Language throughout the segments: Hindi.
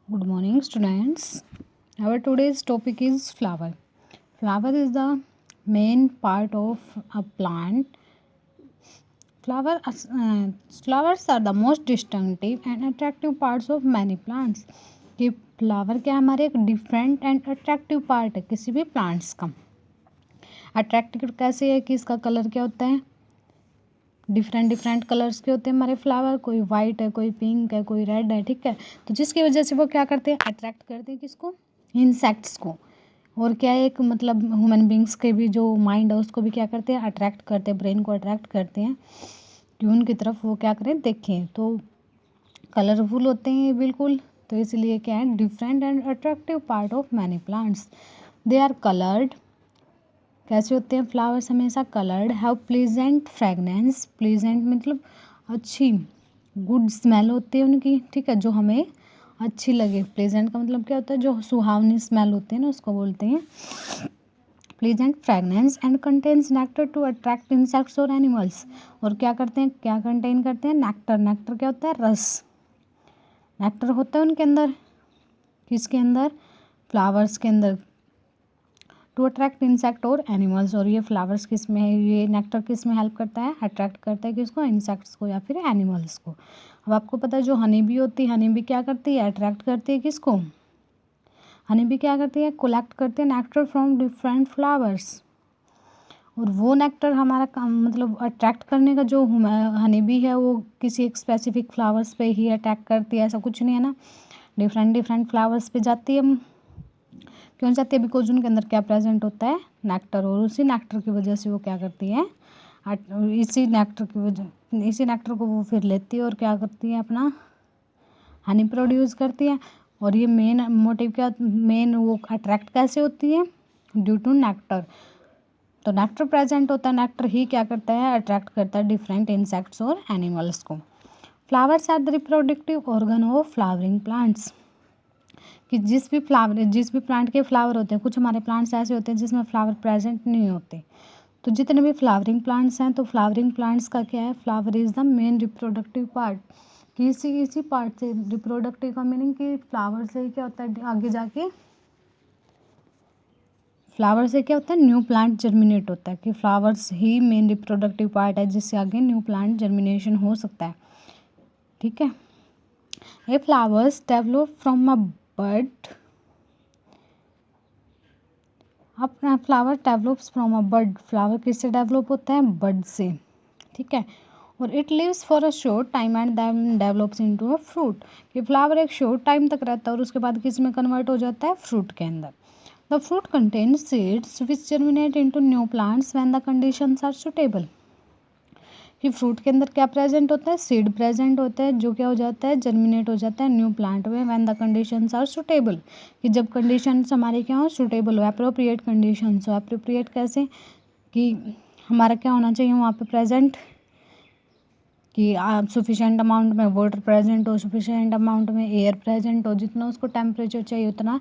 Good morning, students. Our today's topic is flower. Flower is the main part of a plant. Flowers are the most distinctive and attractive parts of many plants. कि फ्लावर क्या हमारे एक डिफरेंट एंड अट्रैक्टिव पार्ट है किसी भी प्लांट्स का। अट्रैक्टिव कैसे है कि इसका कलर क्या होता है, डिफरेंट डिफरेंट कलर्स के होते हैं हमारे फ्लावर, कोई वाइट है, कोई पिंक है, कोई रेड है, ठीक है। तो जिसकी वजह से वो क्या करते हैं, अट्रैक्ट करते हैं किसको, इंसेक्ट्स को। और क्या है, एक मतलब ह्यूमन बींग्स के भी जो माइंड है उसको भी क्या करते हैं, अट्रैक्ट करते हैं, ब्रेन को अट्रैक्ट करते हैं कि उनकी तरफ वो क्या करें, देखें। तो कलरफुल होते हैं ये बिल्कुल, तो इसलिए क्या है, different and attractive part of many plants. They are coloured. कैसे होते हैं फ्लावर्स, हमेशा coloured, have pleasant fragrance. Pleasant मतलब अच्छी, गुड स्मेल होती है उनकी, ठीक है, जो हमें अच्छी लगे। प्लीजेंट का मतलब क्या होता है, जो सुहावनी स्मेल होती है ना, उसको बोलते हैं pleasant fragrance. And contains nectar to attract insects और एनिमल्स। और क्या करते हैं, क्या कंटेन करते हैं, नेक्टर। नेक्टर क्या होता है, रस। नेक्टर होता है उनके अंदर, किसके अंदर, फ्लावर्स के अंदर, टू अट्रैक्ट इंसेक्ट और एनिमल्स। और ये फ्लावर्स किस में, ये नेक्टर किस में हेल्प करता है, अट्रैक्ट करता है किसको, इंसेक्ट्स को या फिर एनिमल्स को। अब आपको पता है जो हनी बी होती है, हनी बी क्या करती है, अट्रैक्ट करती है किसको, हनी बी क्या करती है, कलेक्ट करती है नेक्टर फ्रॉम डिफरेंट फ्लावर्स। और वो नेक्टर हमारा काम, मतलब अट्रैक्ट करने का जो हनी बी है वो किसी एक स्पेसिफिक फ्लावर्स पे ही अटैक करती है, ऐसा कुछ नहीं है ना, डिफरेंट डिफरेंट फ्लावर्स पे जाती है। क्यों जाती है, बिकॉज उनके अंदर क्या प्रेजेंट होता है, नेक्टर। और उसी नेक्टर की वजह से वो क्या करती है, इसी नेक्टर को वो फिर लेती है और क्या करती है, अपना हनी प्रोड्यूस करती है। और ये मेन मोटिव क्या, मेन वो अट्रैक्ट कैसे होती है, ड्यू टू नेक्टर। तो नेक्टर प्रेजेंट होता है, नेक्टर ही क्या करता है, अट्रैक्ट करता है डिफरेंट इंसेक्ट्स और एनिमल्स को। Flowers are the reproductive organ of flowering plants. कि जिस भी प्लांट के फ्लावर होते हैं, कुछ हमारे प्लांट्स ऐसे होते हैं जिसमें फ्लावर प्रेजेंट नहीं होते। तो जितने भी फ्लावरिंग प्लांट्स हैं, तो फ्लावरिंग प्लांट्स का क्या है, flower is the main reproductive part. कि इसी पार्ट से, रिप्रोडक्टिव का मीनिंग कि फ्लावर से क्या होता है, आगे जाके फ्लावर से क्या होता है, न्यू प्लांट जर्मिनेट होता है। कि फ्लावर्स ही मेन रिप्रोडक्टिव पार्ट है जिससे आगे न्यू प्लांट जर्मिनेशन हो सकता है, ठीक है। ये flowers develop from a bud, अपना flower develops from a bud. Flower किससे डेवलप होता है, बड से, ठीक है। और it lives for a short time and then develops into a fruit. कि फ्लावर एक शॉर्ट टाइम तक रहता है और उसके बाद किस में कन्वर्ट हो जाता है, फ्रूट के अंदर। The fruit contains seeds which germinate into new plants when the conditions are suitable. कि फ्रूट के अंदर क्या प्रेजेंट होता है, सीड प्रेजेंट होता है, जो क्या हो जाता है, जर्मिनेट हो जाता है न्यू प्लांट में, when the conditions are suitable. कि जब कंडीशंस हमारे क्या हो, सुटेबल हो, अप्रोप्रिएट कंडीशंस हो। अप्रोप्रिएट कैसे, कि हमारा क्या होना चाहिए वहाँ पे प्रेजेंट, कि सफिशेंट अमाउंट में वाटर प्रेजेंट हो, सफिशेंट अमाउंट में एयर प्रेजेंट हो, जितना उसको टेम्परेचर चाहिए उतना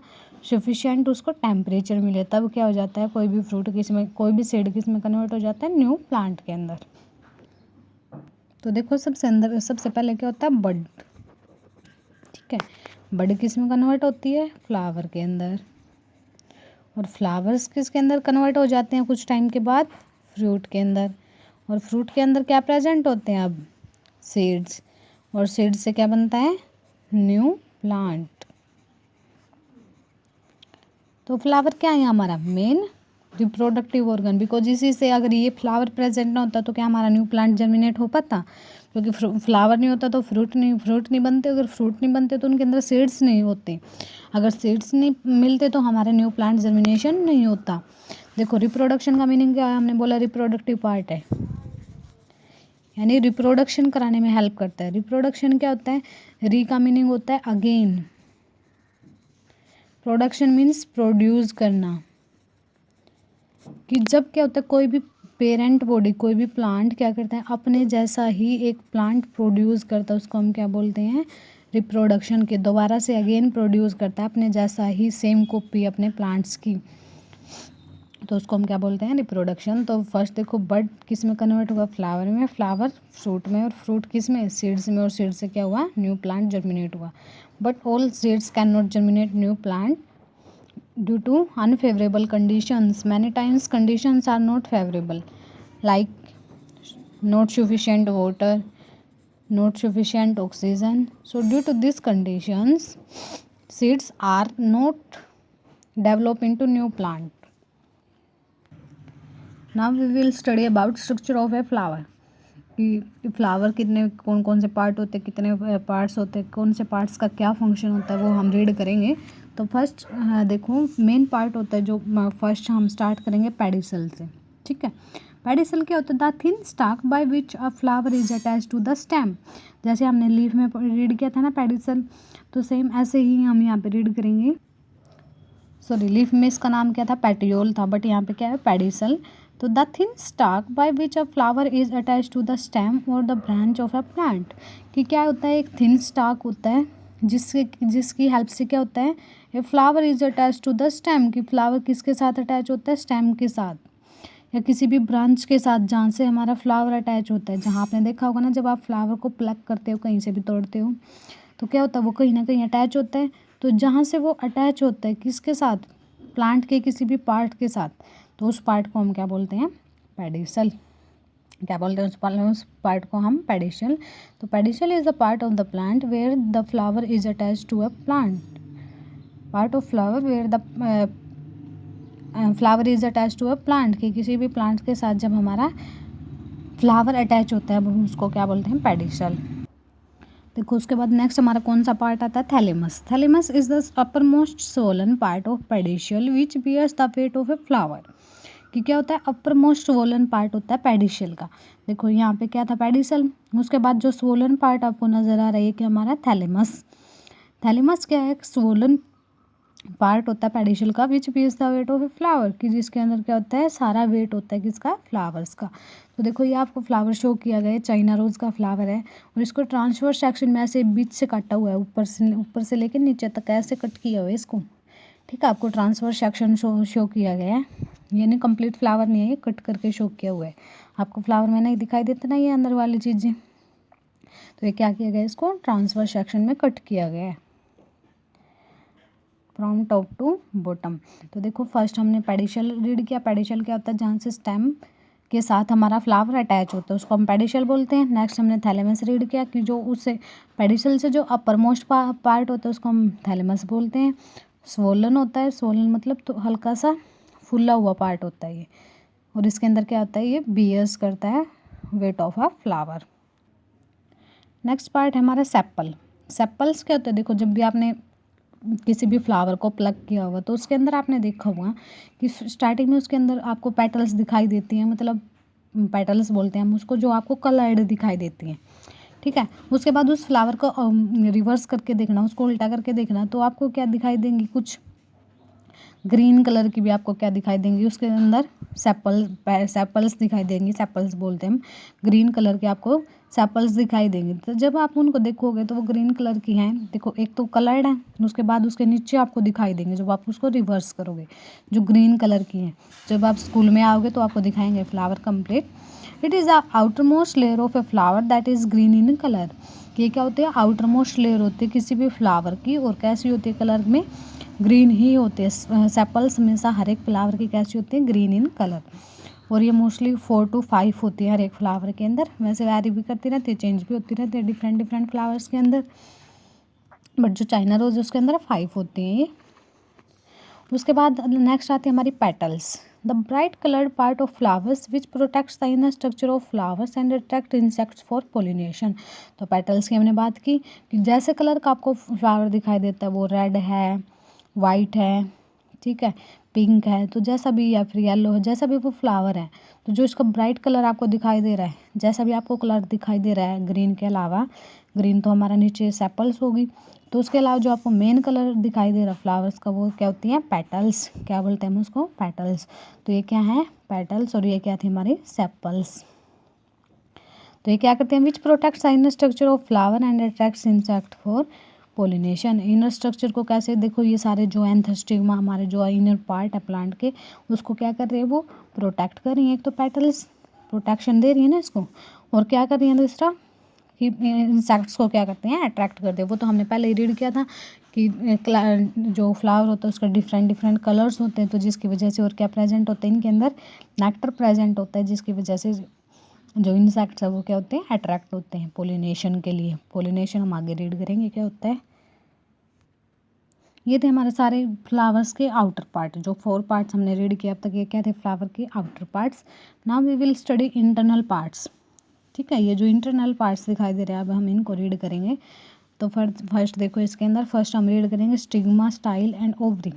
सफिशिएंट उसको टेम्परेचर मिले, तब क्या हो जाता है, कोई भी फ्रूट किस में, कोई भी सीड किस में कन्वर्ट हो जाता है, न्यू प्लांट के अंदर। तो देखो सबसे पहले क्या होता है, बड, ठीक है। बड किस में कन्वर्ट होती है, फ्लावर के अंदर। और फ्लावर्स किसके अंदर कन्वर्ट हो जाते हैं कुछ टाइम के बाद, फ्रूट के अंदर। और फ्रूट के अंदर क्या प्रेजेंट होते हैं, अब सीड्स। और सीड्स से क्या बनता है, न्यू प्लांट। तो फ्लावर क्या है हमारा मेन रिप्रोडक्टिव ऑर्गन, बिकॉज इसी से, अगर ये फ्लावर प्रेजेंट ना होता तो क्या हमारा न्यू प्लांट जर्मिनेट हो पाता, क्योंकि फ्लावर नहीं होता तो फ्रूट नहीं बनते, अगर फ्रूट नहीं बनते तो उनके अंदर सीड्स नहीं होते, अगर सीड्स नहीं मिलते तो हमारे न्यू प्लांट जर्मिनेशन नहीं होता। देखो रिप्रोडक्शन का मीनिंग क्या है, हमने बोला रिप्रोडक्टिव पार्ट है, यानी रिप्रोडक्शन कराने में हेल्प करता है। रिप्रोडक्शन क्या होता है, री का मीनिंग होता है अगेन, प्रोडक्शन मीन्स प्रोड्यूस करना। कि जब क्या होता है, कोई भी पेरेंट बॉडी, कोई भी प्लांट क्या करता है, अपने जैसा ही एक प्लांट प्रोड्यूस करता है, उसको हम क्या बोलते हैं, रिप्रोडक्शन के, दोबारा से अगेन प्रोड्यूस करता है अपने जैसा ही सेम कॉपी अपने प्लांट्स की। तो उसको हम क्या बोलते हैं, रिप्रोडक्शन। तो फर्स्ट देखो बड किस में कन्वर्ट हुआ, फ्लावर में, फ्लावर फ्रूट में, और फ्रूट किस में, सीड्स में, और सीड से क्या हुआ, न्यू प्लांट जर्मिनेट हुआ। But all seeds can not germinate new plant due to unfavourable conditions. Many times conditions are not favourable, like not sufficient water, not sufficient oxygen. So due to these conditions, seeds are not develop into new plant. Now we will study about structure of a flower. कि फ्लावर कितने कौन कौन से पार्ट होते हैं, कितने पार्ट्स होते हैं, कौन से पार्ट्स का क्या फंक्शन होता है, वो हम रीड करेंगे। तो फर्स्ट देखो मेन पार्ट होता है जो फर्स्ट हम स्टार्ट करेंगे पेडिसल से, ठीक है। पेडिसल क्या होता है, the thin stalk by which a flower is attach to the stem. जैसे हमने लीफ में रीड किया था ना पेडिसल, तो सेम ऐसे ही हम यहाँ पे रीड करेंगे। सॉरी, लीफ में इसका नाम क्या था, पेटियोल था, बट यहाँ पे क्या है, पेडिसल। तो the thin stalk by which a flower is attach to the stem और the branch of a plant. कि क्या होता है, एक थिन स्टाक होता है जिसकी हेल्प से क्या होता है, a flower is attach to the stem. कि फ्लावर किसके साथ अटैच होता है, स्टेम के साथ या किसी भी ब्रांच के साथ जहाँ से हमारा फ्लावर अटैच होता है। जहाँ आपने देखा होगा ना, जब आप फ्लावर को प्लग करते हो, कहीं से भी तोड़ते हो, तो क्या होता है, वो कहीं ना कहीं अटैच होता है। तो जहाँ से वो अटैच होता है किसके साथ, प्लांट के किसी भी पार्ट के साथ, तो उस पार्ट को हम क्या बोलते हैं, पेडिसल। क्या बोलते हैं उस पार्ट को हम, पेडिसल। तो pedicel is the part of the plant where the flower is attach to a plant, part of flower where the flower is attach to a plant. कि किसी भी प्लांट के साथ जब हमारा फ्लावर अटैच होता है, हम उसको क्या बोलते हैं, पेडिसल। देखो उसके बाद नेक्स्ट हमारा कौन सा पार्ट आता है, thalamus. Thalamus is the upper most swollen part of pedicel which bears the weight of a flower. कि क्या होता है, अपर मोस्ट स्वोलन पार्ट होता है पेडिशियल का। देखो यहाँ पे क्या था, पेडिसल। उसके बाद जो स्वोलन पार्ट आपको नजर आ रहा है कि हमारा थैलेमस। थैलेमस क्या है, स्वोलन पार्ट होता है पेडिशियल का which bears the weight of a flower. कि जिसके अंदर क्या होता है, सारा वेट होता है किसका, फ्लावर्स का। तो देखो ये आपको फ्लावर शो किया गया है, चाइना रोज का फ्लावर है, और इसको ट्रांसफर सेक्शन में ऐसे बीच से काटा हुआ है, ऊपर से लेकर नीचे तक ऐसे कट किया हुआ है इसको, ठीक है। आपको ट्रांसफर सेक्शन शो किया गया है, यानी कंप्लीट फ्लावर नहीं है, ये कट करके शो किया हुआ है। आपको फ्लावर में नहीं दिखाई देता ना ये अंदर वाली चीज़ें, तो ये क्या किया गया है, इसको ट्रांसफर सेक्शन में कट किया गया है फ्रॉम टॉप टू बॉटम। तो देखो फर्स्ट हमने पेडिशियल रीड किया। पेडिशियल क्या होता है, जहाँ से स्टेम के साथ हमारा फ्लावर अटैच होता है, उसको हम पेडिशियल बोलते हैं। नेक्स्ट हमने थैलेमस रीड किया, कि जो उससे पेडिशियल से जो अपर मोस्ट पार्ट होता है उसको हम थैलेमस बोलते हैं। स्वोलन होता है, स्वोलन मतलब तो हल्का सा फुला हुआ पार्ट होता है ये, और इसके अंदर क्या होता है, ये बियर्स करता है weight of a flower. Next part है हमारा सेपल। सेपल्स क्या होता है, देखो जब भी आपने किसी भी फ्लावर को प्लग किया हुआ तो उसके अंदर आपने देखा होगा कि स्टार्टिंग में उसके अंदर आपको पेटल्स दिखाई देती हैं, मतलब पेटल्स बोलते हैं हम उसको, जो आपको कलर्ड दिखाई देती हैं, ठीक है। उसके बाद उस फ्लावर को रिवर्स करके देखना, उसको उल्टा करके देखना, तो आपको क्या दिखाई देंगी, कुछ ग्रीन कलर की भी आपको क्या दिखाई देंगी, उसके अंदर सेपल्स दिखाई देंगी, सेपल्स बोलते हैं हम। ग्रीन कलर के आपको सेपल्स दिखाई देंगे। तो जब आप उनको देखोगे तो वो ग्रीन कलर की हैं, देखो एक तो कलर्ड है, उसके बाद उसके नीचे आपको दिखाई देंगे जब आप उसको रिवर्स करोगे, जो ग्रीन कलर की हैं। जब आप स्कूल में आओगे तो आपको दिखाएंगे flower complete. It is the outer most layer of a flower that is green in colour. ये क्या होते हैं, आउटर मोस्ट लेयर होती है किसी भी फ्लावर की, और कैसी होती है, कलर में ग्रीन ही होते हैं। सेपल्स हमेशा हर एक फ्लावर की कैसी होती है, ग्रीन इन कलर, और ये मोस्टली 4 to 5 होती है हर एक फ्लावर के अंदर। वैसे वैरी भी करती रहती है, चेंज भी होती रहती है डिफरेंट डिफरेंट फ्लावर्स के अंदर, बट जो चाइना रोज है उसके अंदर 5 होती हैं ये। उसके बाद नेक्स्ट आती है हमारी petals. The bright coloured part of flowers which protects the inner structure of flowers and attract insects for pollination. तो पेटल्स की हमने बात की कि जैसे कलर का आपको फ्लावर दिखाई देता है, वो रेड है, वाइट है, ठीक है, पिंक है, तो जैसा भी, या फिर येलो है, जैसा भी वो फ्लावर है, तो जो इसका ब्राइट कलर आपको दिखाई दे रहा है, जैसा भी आपको कलर दिखाई दे रहा है ग्रीन के अलावा, ग्रीन तो हमारा नीचे सेपल्स होगी, तो उसके अलावा जो आपको मेन कलर दिखाई दे रहा है फ्लावर्स का, वो क्या होती है, पेटल्स। क्या बोलते हैं हम उसको, पेटल्स। तो ये क्या है, पेटल्स, और ये क्या थी हमारी, सेपल्स। तो ये क्या करते हैं, which protects the inner structure of flower and attracts insect for pollination. Inner structure को कैसे, देखो ये सारे जो एंथोस्टिग्मा हमारे जो इनर पार्ट है प्लांट के, उसको क्या कर रहे हैं, वो प्रोटेक्ट कर रही है। एक तो पेटल्स प्रोटेक्शन दे रही है ना इसको, और क्या कर रही है दूसरा कि इंसेक्ट्स को क्या करते हैं, अट्रैक्ट करते हैं। वो तो हमने पहले ही रीड किया था कि जो फ्लावर होता है उसका डिफरेंट डिफरेंट कलर्स होते हैं, तो जिसकी वजह से और क्या प्रेजेंट होते हैं इनके अंदर, नेक्टर प्रेजेंट होता है, जिसकी वजह से जो इंसेक्ट्स है वो क्या होते हैं, अट्रैक्ट होते हैं पोलिनेशन के लिए। पोलिनेशन हम आगे रीड करेंगे क्या होता है। ये थे हमारे सारे फ्लावर्स के आउटर पार्ट, जो 4 पार्ट्स हमने रीड किया अब तक, ये क्या थे, फ्लावर के outer parts. Now we will study internal parts. ठीक है, ये जो इंटरनल पार्ट्स दिखाई दे रहे हैं अब हम इनको रीड करेंगे। तो फर्स्ट देखो इसके अंदर फर्स्ट हम रीड करेंगे स्टिग्मा, स्टाइल एंड ओवरी।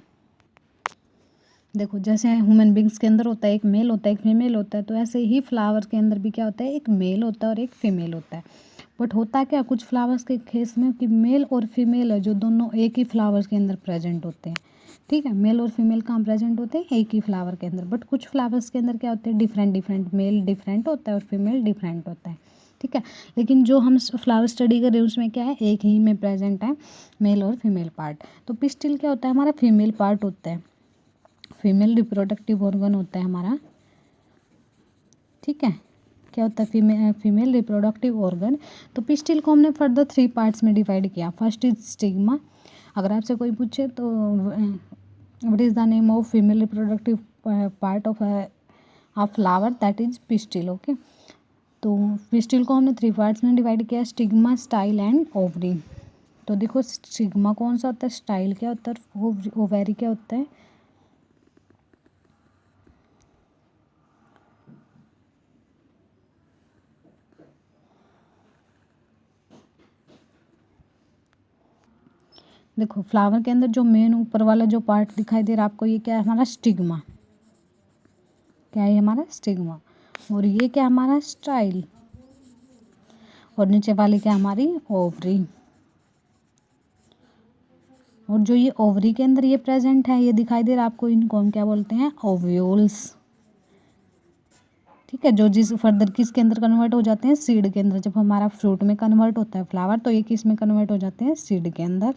देखो जैसे ह्यूमन बींग्स के अंदर होता है एक मेल होता है एक फीमेल होता है, तो ऐसे ही फ्लावर के अंदर भी क्या होता है, एक मेल होता है और एक फीमेल होता है। बट होता क्या कुछ फ्लावर्स के केस में कि मेल और फीमेल है जो दोनों एक ही फ्लावर्स के अंदर प्रेजेंट होते हैं। ठीक है, मेल और फीमेल कहाँ प्रेजेंट होते हैं, एक ही फ्लावर के अंदर। बट कुछ फ्लावर्स के अंदर क्या होते हैं, डिफरेंट डिफरेंट, मेल डिफरेंट होता है और फीमेल डिफरेंट होता है। ठीक है, लेकिन जो हम फ्लावर स्टडी कर रहे हैं उसमें क्या है, एक ही में प्रेजेंट है मेल और फीमेल पार्ट। तो पिस्टिल क्या होता है, हमारा फीमेल पार्ट होता है, फीमेल रिप्रोडक्टिव ऑर्गन होता है हमारा। ठीक है, क्या होता है, फीमेल रिप्रोडक्टिव ऑर्गन। तो पिस्टिल को हमने फर्दर 3 पार्ट्स में डिवाइड किया। First is stigma. अगर आपसे कोई पूछे तो what is the name of female reproductive part of a flower, that is pistil. Okay, तो पिस्टिल को हमने 3 पार्ट्स में डिवाइड किया, स्टिग्मा, स्टाइल एंड ओवरी। तो देखो स्टिग्मा कौन सा होता है, स्टाइल क्या होता है, ओवेरी क्या होता है। देखो फ्लावर के अंदर जो मेन ऊपर वाला जो पार्ट दिखाई दे रहा है आपको, ये क्या है, हमारा स्टिग्मा। क्या है हमारा स्टिग्मा। और ये क्या हमारा स्टाइल, और नीचे वाली क्या हमारी ओवरी। और जो ये ओवरी के अंदर ये प्रेजेंट है, ये दिखाई दे रहा है आपको, इनको हम क्या बोलते हैं, ओव्यूल्स। ठीक है, जो जिस फर्दर किसके अंदर कन्वर्ट हो जाते हैं, सीड के अंदर। जब हमारा फ्रूट में कन्वर्ट होता है फ्लावर, तो ये किस में कन्वर्ट हो जाते हैं, सीड के अंदर।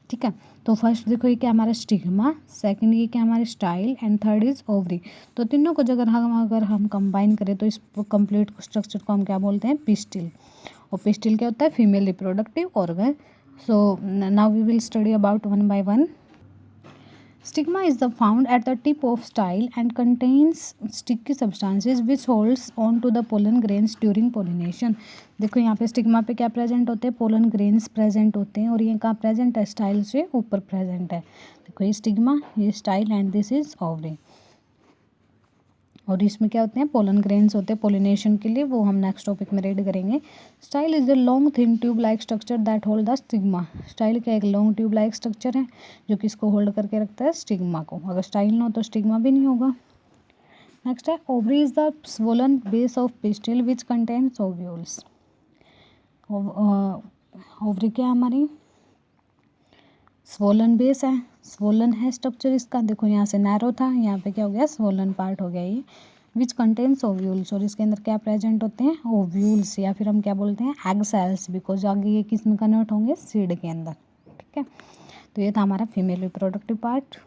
ठीक है, तो फर्स्ट देखो ये क्या हमारा स्टिग्मा, सेकंड ये क्या हमारे style and third is ovary. तो तीनों को अगर हम कंबाइन करें तो इस कंप्लीट स्ट्रक्चर को हम क्या बोलते हैं, पिस्टिल। और पिस्टिल क्या होता है, female reproductive organ. So now we will study about one by one. Stigma is the found at the tip of style and contains sticky substances which holds on to the pollen grains during pollination। देखो यहाँ पे स्टिग्मा पे क्या प्रेजेंट होते हैं, पोलन ग्रेन्स प्रेजेंट होते हैं, और ये कहाँ प्रेजेंट है, स्टाइल से ऊपर प्रेजेंट है। देखो ये स्टिग्मा, ये style and this is ovary. और इसमें क्या होते हैं, पोलन ग्रेन्स होते हैं पोलिनेशन के लिए, वो हम नेक्स्ट टॉपिक में रीड करेंगे। Style is the long thin tube like structure that hold the stigma. Style क्या एक लॉन्ग ट्यूब लाइक स्ट्रक्चर है जो कि इसको होल्ड करके रखता है स्टिग्मा को। अगर स्टाइल ना हो तो स्टिग्मा भी नहीं होगा। नेक्स्ट है ovary is the swollen base of pistil which contains ovules. Ovary क्या हमारी स्वोलन बेस है, स्वोलन है स्ट्रक्चर इसका। देखो यहाँ से नैरो था, यहाँ पे क्या हो गया, स्वोलन पार्ट हो गया ये, विच कंटेन्स ओव्यूल्स। और इसके अंदर क्या प्रेजेंट होते हैं, ओव्यूल्स, या फिर हम क्या बोलते हैं, एग सेल्स, बिकॉज आगे ये किस में कन्वर्ट होंगे, सीड के अंदर। ठीक है, तो ये था हमारा फीमेल रिप्रोडक्टिव पार्ट।